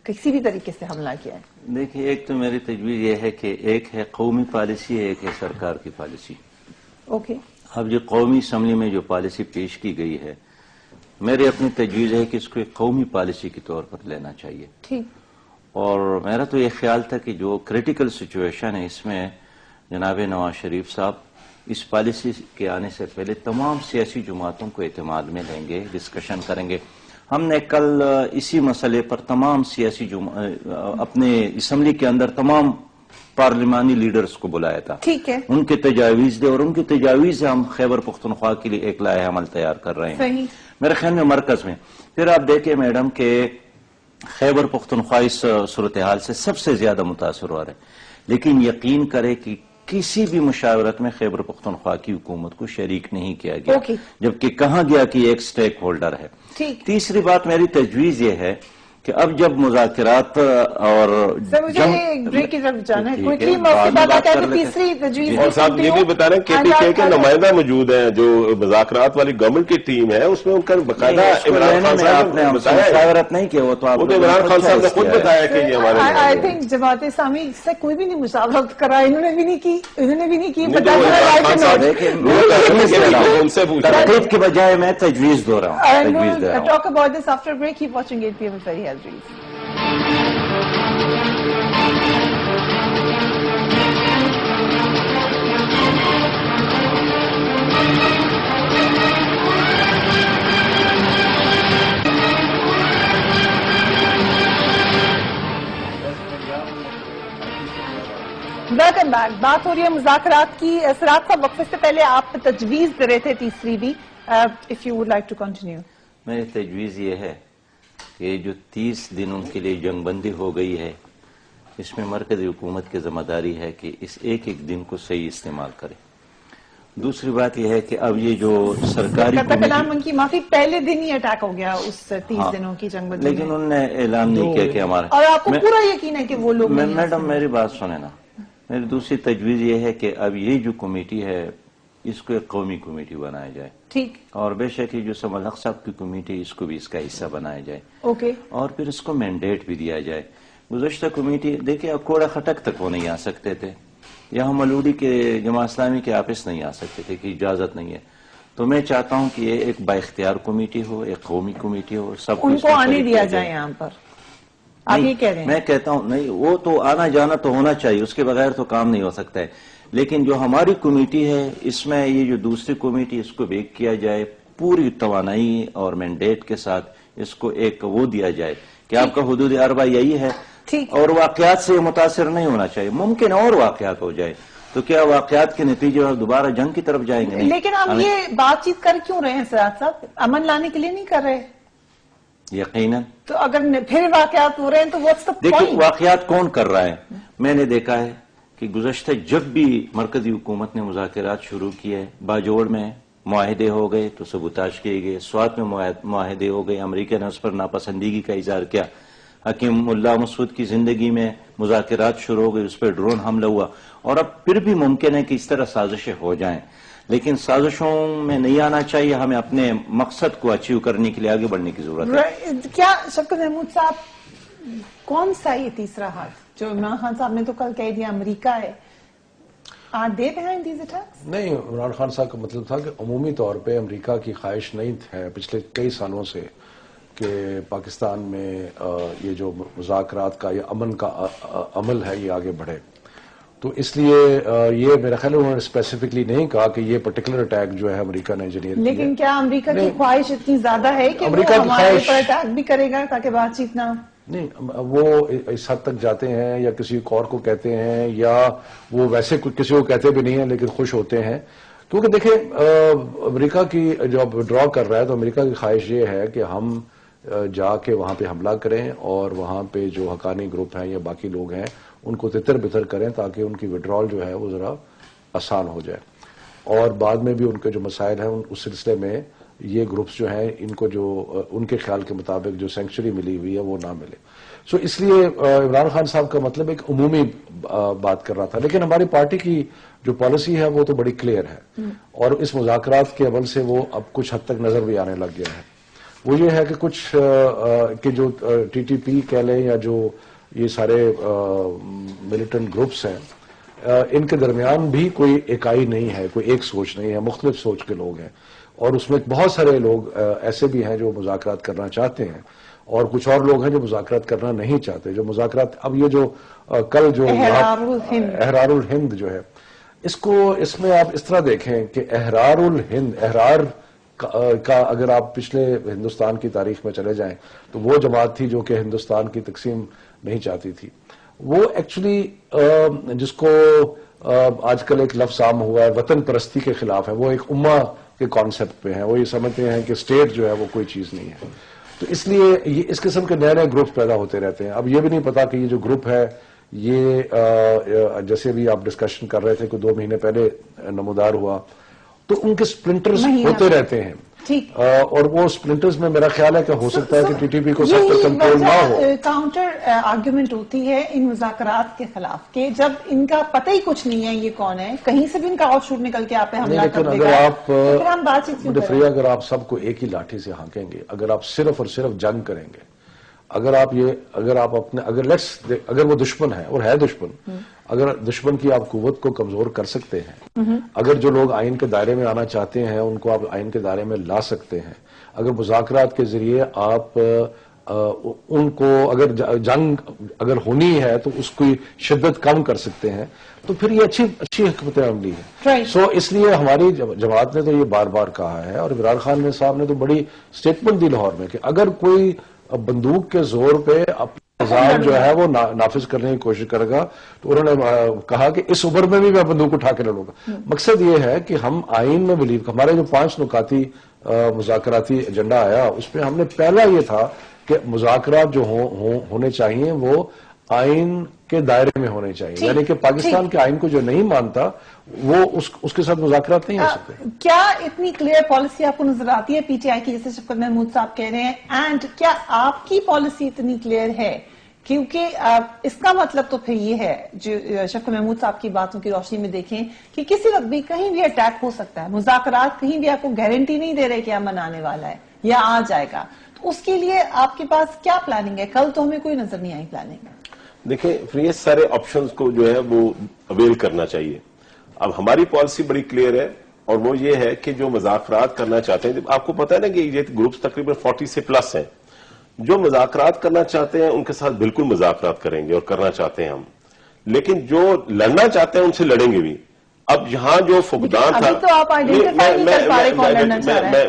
کسی بھی طریقے سے حملہ کیا ہے. دیکھیے ایک تو میری تجویز یہ ہے کہ ایک ہے قومی پالیسی، ایک ہے سرکار کی پالیسی. اوکے. اب جو قومی اسمبلی میں جو پالیسی پیش کی گئی ہے، میری اپنی تجویز ہے کہ اس کو ایک قومی پالیسی کے طور پر لینا چاہیے. ٹھیک. اور میرا تو یہ خیال تھا کہ جو کریٹیکل سچویشن ہے اس میں جناب نواز شریف صاحب اس پالیسی کے آنے سے پہلے تمام سیاسی جماعتوں کو اعتماد میں لیں گے، ڈسکشن کریں گے. ہم نے کل اسی مسئلے پر تمام سیاسی اپنے اسمبلی کے اندر تمام پارلیمانی لیڈرز کو بلایا تھا. ٹھیک ہے. ان کے تجاویز دے اور ان کی تجاویز سے ہم خیبر پختونخوا کے لیے ایک لائحہ عمل تیار کر رہے ہیں. صحیح. میرے خیال میں مرکز میں. پھر آپ دیکھیں میڈم کہ خیبر پختونخوا اس صورتحال سے سب سے زیادہ متاثر ہو رہا ہے، لیکن یقین کرے کہ کسی بھی مشاورت میں خیبر پختونخوا کی حکومت کو شریک نہیں کیا گیا، جبکہ کہا گیا کہ ایک سٹیک ہولڈر ہے۔ تیسری بات میری تجویز یہ ہے کہ اب جب مذاکرات اور مجھے ایک بریک کی طرف جانا ہے، کوئکلی میں اس کے بعد آتا ہے کہ تیسری تجویز اور صاحب یہ بھی بتا رہے ہیں کے پی کے کے نمائندہ موجود ہیں، جو مذاکرات والی گورنمنٹ کی ٹیم ہے، اس میں ان کا باقاعدہ عمران خان صاحب نے بتایا، مشاورت نہیں کیا، وہ تو آپ عمران خان صاحب نے خود بتایا کہ یہ ہمارے آئی تھنک جماعت اسلامی سے کوئی بھی نہیں مشاورت کرا، انہوں نے بھی نہیں کی، ان سے ترغیب کے بجائے میں تجویز دو رہا ہوں۔ Talk about this after break, keep watching 8 PM with Ferry Hazrees۔ Welcome back. بات ہو رہی ہے مذاکرات کی۔ سراج صاحب، وقفے سے پہلے آپ تجویز دے رہے تھے تیسری بھی، if you would like to continue. میری تجویز یہ ہے کہ جو 30 دن ان کے لیے جنگ بندی ہو گئی ہے، اس میں مرکزی حکومت کی ذمہ داری ہے کہ اس ایک ایک دن کو صحیح استعمال کرے۔ دوسری بات یہ ہے کہ اب یہ جو سرکاری کلام کی معافی، پہلے دن ہی اٹیک ہو گیا اس 30 دنوں کی جنگ بندی، لیکن انہوں نے اعلان نہیں کیا کہ ہمارا، اور آپ کو پورا یقین ہے کہ وہ لوگ میڈم میری بات سنیں نا، میری دوسری تجویز یہ ہے کہ اب یہ جو کمیٹی ہے اس کو ایک قومی کمیٹی بنایا جائے، ٹھیک، اور بے شک یہ جو سم الحق صاحب کی کمیٹی، اس کو بھی اس کا حصہ بنایا جائے، اوکے، اور پھر اس کو مینڈیٹ بھی دیا جائے۔ گزشتہ کمیٹی دیکھیں، کوڑا خٹک تک وہ نہیں آ سکتے تھے، یہاں ملوڑی کے جماعت اسلامی کے آفس نہیں آ سکتے تھے کہ اجازت نہیں ہے، تو میں چاہتا ہوں کہ یہ ایک با اختیار کمیٹی ہو، ایک قومی کمیٹی ہو، سب ان کو آنے دیا جائے یہاں پر، آپ یہ کہہ رہے ہیں؟ میں کہتا ہوں نہیں، وہ تو آنا جانا تو ہونا چاہیے، اس کے بغیر تو کام نہیں ہو سکتا ہے، لیکن جو ہماری کمیٹی ہے اس میں یہ جو دوسری کمیٹی، اس کو بیک کیا جائے پوری توانائی اور مینڈیٹ کے ساتھ، اس کو ایک وہ دیا جائے کہ آپ کا حدود اربع یہی ہے، اور واقعات سے متاثر نہیں ہونا چاہیے، ممکن اور واقعات ہو جائے تو کیا واقعات کے نتیجے اور دوبارہ جنگ کی طرف جائیں گے؟ لیکن ہم یہ بات چیت کر کیوں رہے ہیں سراج صاحب؟ امن لانے کے لیے نہیں کر رہے؟ یقیناً۔ تو اگر پھر واقعات ہو رہے ہیں تو واٹس دی دیکھیں پوائنٹ؟ واقعات کون کر رہا ہے؟ میں نے دیکھا ہے کہ گزشتہ جب بھی مرکزی حکومت نے مذاکرات شروع کیے، باجوڑ میں معاہدے ہو گئے تو سبوتاش کیے گئے، سوات میں معاہدے ہو گئے، امریکہ نے اس پر ناپسندگی کا اظہار کیا، حکیم اللہ مسعود کی زندگی میں مذاکرات شروع ہو گئی، اس پہ ڈرون حملہ ہوا، اور اب پھر بھی ممکن ہے کہ اس طرح سازشیں ہو جائیں، لیکن سازشوں میں نہیں آنا چاہیے، ہمیں اپنے مقصد کو اچیو کرنے کے لیے آگے بڑھنے کی ضرورت ہے۔ کیا شفقت محمود صاحب، کون سا یہ تیسرا ہاتھ جو عمران خان صاحب نے تو کل کہہ دیا امریکہ ہے، are they behind these attacks? نہیں، عمران خان صاحب کا مطلب تھا کہ عمومی طور پہ امریکہ کی خواہش نہیں ہے پچھلے کئی سالوں سے کہ پاکستان میں یہ جو مذاکرات کا یا امن کا عمل ہے یہ آگے بڑھے، تو اس لیے یہ میرا خیال ہے انہوں نے اسپیسیفکلی نہیں کہا کہ یہ پرٹیکولر اٹیک جو ہے امریکہ نے انجینئر کیا۔ لیکن کیا امریکہ کی خواہش اتنی زیادہ ہے کہ وہ امریکہ کی ہمارے خواہش پر اٹیک بھی کرے گا تاکہ بات چیت نہ؟ نہیں، وہ اس حد تک جاتے ہیں یا کسی اور کو کہتے ہیں، یا وہ ویسے کسی کو کہتے بھی نہیں ہیں لیکن خوش ہوتے ہیں، کیونکہ دیکھیں امریکہ کی جب ڈرا کر رہا ہے تو امریکہ کی خواہش یہ ہے کہ ہم جا کے وہاں پہ حملہ کریں اور وہاں پہ جو حقانی گروپ ہیں یا باقی لوگ ہیں ان کو تتر بتر کریں تاکہ ان کی وڈرال جو ہے وہ ذرا آسان ہو جائے، اور بعد میں بھی ان کے جو مسائل ہیں اس سلسلے میں یہ گروپس جو ہیں ان کو جو ان کے خیال کے مطابق جو سینکچری ملی ہوئی ہے وہ نہ ملے۔ سو اس لیے عمران خان صاحب کا مطلب ایک عمومی بات کر رہا تھا، لیکن ہماری پارٹی کی جو پالیسی ہے وہ تو بڑی کلیئر ہے، اور اس مذاکرات کے عمل سے وہ اب کچھ حد تک نظر بھی آنے لگ گیا ہے۔ وہ یہ ہے کہ کچھ کہ جو ٹی ٹی پی کہہ لیں یا جو یہ سارے ملیٹنٹ گروپس ہیں ان کے درمیان بھی کوئی اکائی نہیں ہے، کوئی ایک سوچ نہیں ہے، مختلف سوچ کے لوگ ہیں، اور اس میں بہت سارے لوگ ایسے بھی ہیں جو مذاکرات کرنا چاہتے ہیں، اور کچھ اور لوگ ہیں جو مذاکرات کرنا نہیں چاہتے۔ جو مذاکرات اب یہ جو کل جو احرار الہند جو ہے، اس میں آپ اس طرح دیکھیں کہ احرار الہند، احرار کا اگر آپ پچھلے ہندوستان کی تاریخ میں چلے جائیں تو وہ جماعت تھی جو کہ ہندوستان کی تقسیم نہیں چاہتی تھی، وہ ایکچولی جس کو آج کل ایک لفظ عام ہوا ہے وطن پرستی کے خلاف ہے، وہ ایک امہ کے کانسیپٹ پہ ہیں، وہ یہ سمجھتے ہیں کہ اسٹیٹ جو ہے وہ کوئی چیز نہیں ہے، تو اس لیے یہ اس قسم کے نئے نئے گروپس پیدا ہوتے رہتے ہیں. اب یہ بھی نہیں پتا کہ یہ جو گروپ ہے یہ جیسے بھی آپ ڈسکشن کر رہے تھے کہ 2 مہینے پہلے نمودار ہوا, تو ان کے سپلنٹرز ہوتے رہتے ہیں, اور وہ سپلنٹرز میں میرا خیال ہے کہ ہو سکتا ہے کہ ٹی ٹی پی کو سب تک کنٹرول نہ ہو. کاؤنٹر آرگیومنٹ ہوتی ہے ان مذاکرات کے خلاف کہ جب ان کا پتہ ہی کچھ نہیں ہے یہ کون ہے, کہیں سے بھی ان کا آؤٹ شوٹ نکل کے آپ پہ حملہ کر دے گا. پھر ہم بات چیت کیوں کریں؟ اگر آپ سب کو ایک ہی لاٹھی سے ہانکیں گے, اگر آپ صرف اور صرف جنگ کریں گے, اگر وہ دشمن ہے اور ہے دشمن, اگر دشمن کی آپ قوت کو کمزور کر سکتے ہیں, اگر جو لوگ آئین کے دائرے میں آنا چاہتے ہیں ان کو آپ آئین کے دائرے میں لا سکتے ہیں, اگر مذاکرات کے ذریعے آپ ان کو اگر جنگ اگر ہونی ہے تو اس کی شدت کم کر سکتے ہیں, تو پھر یہ اچھی حکمت عملی ہے. سو اس لیے ہماری جماعت نے تو یہ بار بار کہا ہے, اور عمران خان صاحب نے تو بڑی اسٹیٹمنٹ دی لاہور میں کہ اگر کوئی بندوق کے زور پہ اپنا نظام جو ہے وہ نافذ کرنے کی کوشش کرے گا, تو انہوں نے کہا کہ اس عمر میں بھی میں بندوق اٹھا کے لڑوں گا. مقصد یہ ہے کہ ہم آئین میں بلیو, ہمارے جو 5 نکاتی مذاکراتی ایجنڈا آیا اس میں ہم نے پہلا یہ تھا کہ مذاکرات جو ہونے چاہیے وہ آئین کے دائرے میں ہونے چاہیے, یعنی کہ پاکستان کے آئین کو جو نہیں مانتا وہ اس کے ساتھ مذاکرات نہیں ہو سکتے. کیا اتنی کلیئر پالیسی آپ کو نظر آتی ہے پی ٹی آئی کی, جیسے شفقت محمود صاحب کہہ رہے ہیں, اینڈ کیا آپ کی پالیسی اتنی کلیئر ہے؟ کیونکہ اس کا مطلب تو پھر یہ ہے, جو شفقت محمود صاحب کی باتوں کی روشنی میں دیکھیں کہ کسی وقت بھی کہیں بھی اٹیک ہو سکتا ہے, مذاکرات کہیں بھی آپ کو گارنٹی نہیں دے رہے کہ امن آنے والا ہے یا آ جائے گا, تو اس کے لیے آپ کے پاس کیا پلاننگ ہے؟ کل تو ہمیں کوئی نظر نہیں آئی پلاننگ. دیکھیں فریز, سارے آپشنز کو جو ہے وہ اویل کرنا چاہیے. اب ہماری پالیسی بڑی کلیئر ہے, اور وہ یہ ہے کہ جو مذاکرات کرنا چاہتے ہیں, آپ کو پتا ہے نا کہ یہ گروپس تقریباً 40 سے پلس ہیں, جو مذاکرات کرنا چاہتے ہیں ان کے ساتھ بالکل مذاکرات کریں گے اور کرنا چاہتے ہیں ہم, لیکن جو لڑنا چاہتے ہیں ان سے لڑیں گے بھی. اب یہاں جو فقدان تھا, تو آپ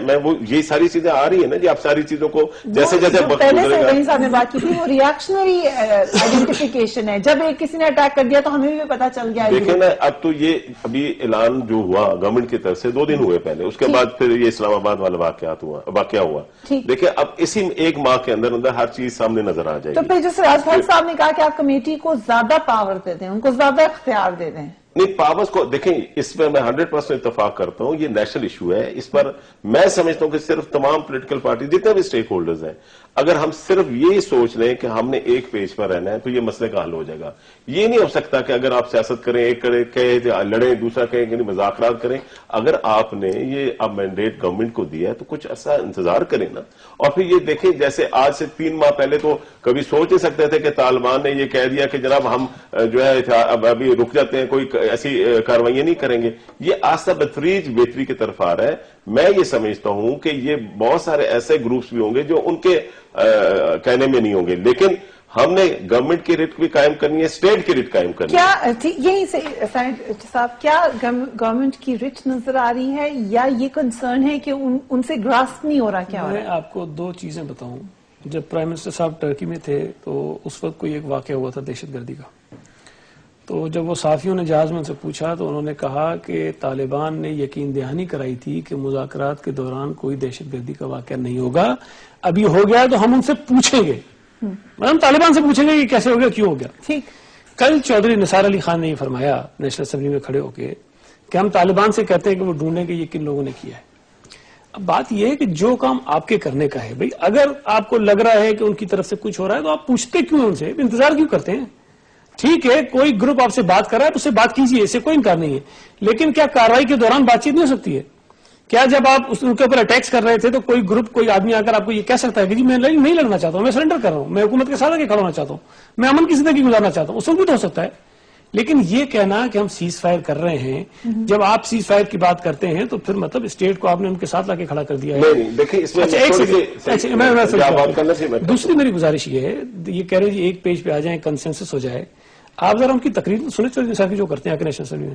میں وہ یہ ساری چیزیں آ رہی ہیں نا جی, آپ ساری چیزوں کو جیسے جیسے پہلے سے وہی صاحب نے بات کی تھی, وہ ریئیکشنری آئیڈینٹیفیکیشن ہے, جب ایک کسی نے اٹیک کر دیا تو ہمیں بھی پتا چل گیا. دیکھیں نا, اب تو یہ ابھی اعلان جو ہوا گورنمنٹ کی طرف سے 2 دن ہوئے پہلے, اس کے بعد پھر یہ اسلام آباد والا واقعہ ہوا. دیکھیں اب اسی 1 ماہ کے اندر ہر چیز سامنے نظر آ جائے گی. تو پھر جو سراج بھٹ صاحب نے کہا کہ آپ کمیٹی کو زیادہ پاور دے دیں, ان کو زیادہ اختیار دے دیں. نہیں, پاورز کو دیکھیں, اس میں 100% اتفاق کرتا ہوں, یہ نیشنل ایشو ہے. اس پر میں سمجھتا ہوں کہ صرف تمام پولیٹیکل پارٹی جتنے بھی سٹیک ہولڈرز ہیں, اگر ہم صرف یہی سوچ لیں کہ ہم نے ایک پیج پر رہنا ہے تو یہ مسئلے کا حل ہو جائے گا. یہ نہیں ہو سکتا کہ اگر آپ سیاست کریں, ایک کہے لڑیں, دوسرا کہے کہ مذاکرات کریں. اگر آپ نے یہ اب مینڈیٹ گورنمنٹ کو دیا ہے تو کچھ ایسا انتظار کریں نا. اور پھر یہ دیکھیں, جیسے آج سے 3 ماہ پہلے تو کبھی سوچ نہیں سکتے تھے کہ طالبان نے یہ کہہ دیا کہ جناب ہم جو ہے ابھی رک جاتے ہیں, کوئی ایسی کاروائیاں نہیں کریں گے. یہ آہستہ بتدریج بہتری کی طرف آ رہا ہے. میں یہ سمجھتا ہوں کہ یہ بہت سارے ایسے گروپس بھی ہوں گے جو ان کے کہنے میں نہیں ہوں گے, لیکن ہم نے گورنمنٹ کی ریٹ بھی قائم کرنی ہے, اسٹیٹ کی ریٹ قائم کرنی ہے. کیا یہیں سے صاحب, کیا گورنمنٹ کی ریٹ نظر آ رہی ہے یا یہ کنسرن ہے کہ ان سے گراسپ نہیں ہو رہا؟ کیا ہو رہا ہے؟ میں آپ کو 2 چیزیں بتاؤں. جب پرائم منسٹر صاحب ٹرکی میں تھے تو اس وقت کوئی ایک واقعہ ہوا تھا دہشت گردی کا, تو جب وہ صحافیوں نے جہاز میں ان سے پوچھا تو انہوں نے کہا کہ طالبان نے یقین دہانی کرائی تھی کہ مذاکرات کے دوران کوئی دہشت گردی کا واقعہ نہیں ہوگا, ابھی ہو گیا تو ہم ان سے پوچھیں گے, ہم طالبان سے پوچھیں گے کہ کیسے ہو گیا, کیوں ہو گیا. کل چودھری نثار علی خان نے یہ فرمایا نیشنل اسمبلی میں کھڑے ہو کے کہ ہم طالبان سے کہتے ہیں کہ وہ ڈھونڈیں کہ یہ کن لوگوں نے کیا ہے. اب بات یہ ہے کہ جو کام آپ کے کرنے کا ہے, بھئی اگر آپ کو لگ رہا ہے کہ ان کی طرف سے کچھ ہو رہا ہے تو آپ پوچھتے کیوں ان سے, انتظار کیوں کرتے ہیں؟ ٹھیک ہے, کوئی گروپ آپ سے بات کر رہا ہے تو اس سے بات کیجیے, اس سے کوئی انکار نہیں ہے, لیکن کیا کارروائی کے دوران بات چیت نہیں ہو سکتی ہے؟ کیا جب آپ ان کے اوپر اٹیکس کر رہے تھے تو کوئی گروپ, کوئی آدمی آ کر آپ کو یہ کہہ سکتا ہے کہ جی میں نہیں لڑنا چاہتا ہوں, میں سرنڈر کر رہا ہوں, میں حکومت کے ساتھ آگے کھڑا ہونا چاہتا ہوں, میں امن کی زندگی گزارنا چاہتا ہوں, اس وقت بھی تو ہو سکتا ہے. لیکن یہ کہنا کہ ہم سیز فائر کر رہے ہیں, جب آپ سیز فائر کی بات کرتے ہیں تو پھر مطلب اسٹیٹ کو آپ نے ان کے ساتھ لا کے کھڑا کر دیا ہے. دوسری میری گزارش یہ ہے, یہ کہہ رہے جی ایک پیج پہ آ جائیں, کنسنسس ہو جائے. آپ ذرا ان کی تقریر سنیں چودھری صاحب کی جو کرتے ہیں نیشنل اسمبلی میں,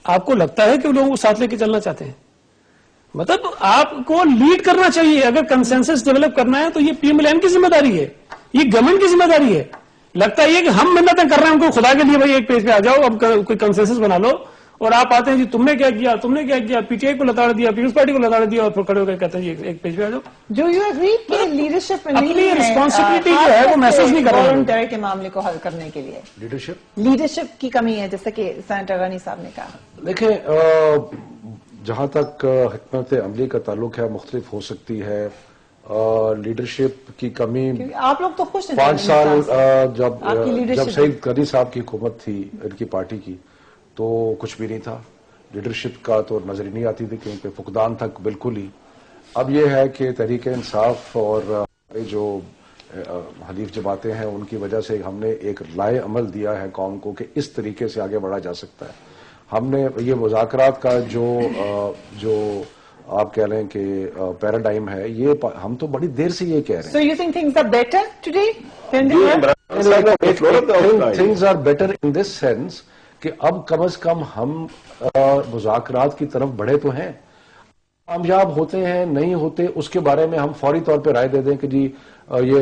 آپ کو لگتا ہے کہ وہ لوگوں کو ساتھ لے کے چلنا چاہتے ہیں؟ مطلب آپ کو لیڈ کرنا چاہیے. اگر کنسنسس ڈیولپ کرنا ہے تو یہ پی ایم ایل این کی ذمہ داری ہے, یہ گورنمنٹ کی ذمہ داری ہے. لگتا ہے کہ ہم منتیں کر رہے ہیں ان کو خدا کے لیے, بھائی ایک پیج پہ آ جاؤ, اب کوئی کنسنسس بنا لو, اور آپ آتے ہیں جی تم نے کیا کیا، تم نے کیا کیا، پی ٹی آئی کو لتاڑ دیا، پیپلز پارٹی کو لتاڑ دیا، اور پھر کھڑے ہو کے کہتے ہیں جی ایک پیج پہ آ جاؤ. جو یو ایگری کہ لیڈرشپ اپنی responsibility جو ہے وہ محسوس نہیں کر رہے ہیں. والنٹیئر کے معاملے کو حل کرنے کے لیے لیڈرشپ کی کمی ہے، جیسے کہ سینیٹر غنی صاحب نے کہا. دیکھیں جہاں تک حکمت عملی کا تعلق ہے مختلف ہو سکتی ہے. لیڈرشپ کی کمی آپ لوگ تو خوش ہیں 5 سال جب leadership سعید غنی صاحب کی حکومت تھی ان کی پارٹی کی تو کچھ بھی نہیں تھا. لیڈرشپ کا تو نظر ہی نہیں آتی تھی کیونکہ فقدان تک بالکل ہی. اب یہ ہے کہ تحریک انصاف اور جو حلیف جماعتیں ہیں ان کی وجہ سے ہم نے ایک لائے عمل دیا ہے قوم کو کہ اس طریقے سے آگے بڑھا جا سکتا ہے. ہم نے یہ مذاکرات کا جو آپ کہہ لیں کہ پیراڈائم ہے، یہ ہم تو بڑی دیر سے یہ کہہ رہے ہیں. So you think things are better today than they were? Things are better in this sense کہ اب کم از کم ہم مذاکرات کی طرف بڑھے تو ہیں. کامیاب ہوتے ہیں نہیں ہوتے اس کے بارے میں ہم فوری طور پہ رائے دے دیں کہ جی یہ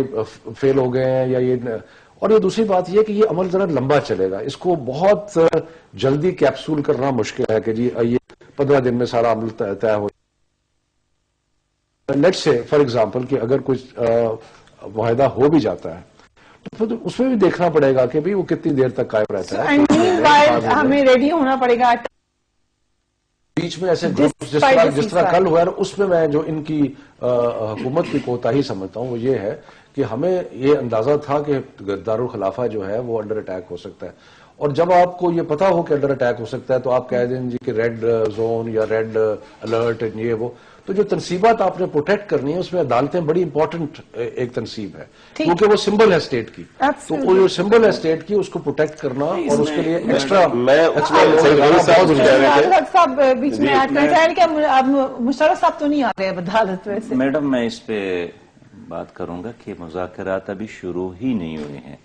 فیل ہو گئے ہیں یا یہ. اور یہ دوسری بات یہ کہ یہ عمل ذرا لمبا چلے گا، اس کو بہت جلدی کیپسول کرنا مشکل ہے کہ جی یہ 15 دن میں سارا عمل طے ہو. لیٹس سے فار ایگزامپل کہ اگر کچھ معاہدہ ہو بھی جاتا ہے تو پھر اس میں بھی دیکھنا پڑے گا کہ وہ کتنی دیر تک قائم رہتا ہے. ہمیں ریڈی ہونا پڑے گا. بیچ میں ایسے جس طرح کل ہوا ہے اس میں جو ان کی حکومت کی کوتاہی سمجھتا ہوں وہ یہ ہے کہ ہمیں یہ اندازہ تھا کہ دارالخلافہ جو ہے وہ انڈر اٹیک ہو سکتا ہے. اور جب آپ کو یہ پتا ہو کہ انڈر اٹیک ہو سکتا ہے تو آپ کہہ دیں جی کہ ریڈ زون یا ریڈ الرٹ یہ وہ. تو جو تنصیبات آپ نے پروٹیکٹ کرنی ہے اس میں عدالتیں بڑی امپورٹنٹ ایک تنصیب ہے کیونکہ وہ سمبل ہے اسٹیٹ کی. تو وہ جو سمبل ہے اسٹیٹ کی اس کو پروٹیکٹ کرنا اور اس کے لیے ایکسٹرا صاحب بیچ میں ایڈ کرنا چاہیں کہ مشرف صاحب تو نہیں آ رہے عدالت میں سے. میڈم میں اس پہ بات کروں گا کہ مذاکرات ابھی شروع ہی نہیں ہوئے ہیں.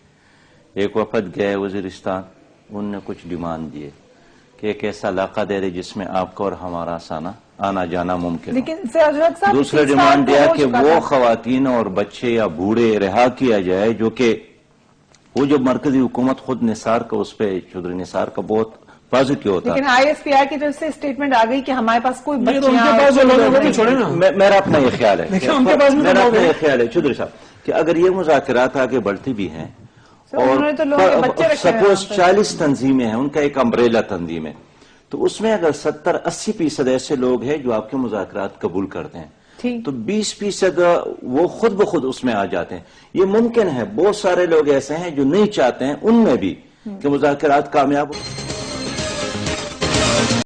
ایک وفد گئے وزیرستان، ان نے کچھ ڈیمانڈ دیے کہ ایک ایسا علاقہ دے دے جس میں آپ کا اور ہمارا آنا جانا ممکن ہو. دوسرا ڈیمانڈ دیا کہ وہ خواتین اور بچے یا بوڑھے رہا کیا جائے جو کہ وہ جو مرکزی حکومت خود نثار کا اس پہ چودھری نثار کا بہت پازیٹیو ہوتا. لیکن آئی ایس پی آئی کی طرف سے اسٹیٹمنٹ آ گئی کہ ہمارے پاس کوئی میرا اپنا یہ خیال ہے میرا اپنا یہ خیال ہے چودھری صاحب کہ اگر یہ مذاکرات آگے بڑھتی بھی ہیں اور سپوز 40 تنظیمیں ہیں، ان کا ایک امبریلا تنظیم ہے، تو اس میں اگر 70-80% ایسے لوگ ہیں جو آپ کے مذاکرات قبول کرتے ہیں تو 20% وہ خود بخود اس میں آ جاتے ہیں. یہ ممکن ہے. بہت سارے لوگ ایسے ہیں جو نہیں چاہتے ہیں ان میں بھی کہ مذاکرات کامیاب ہو.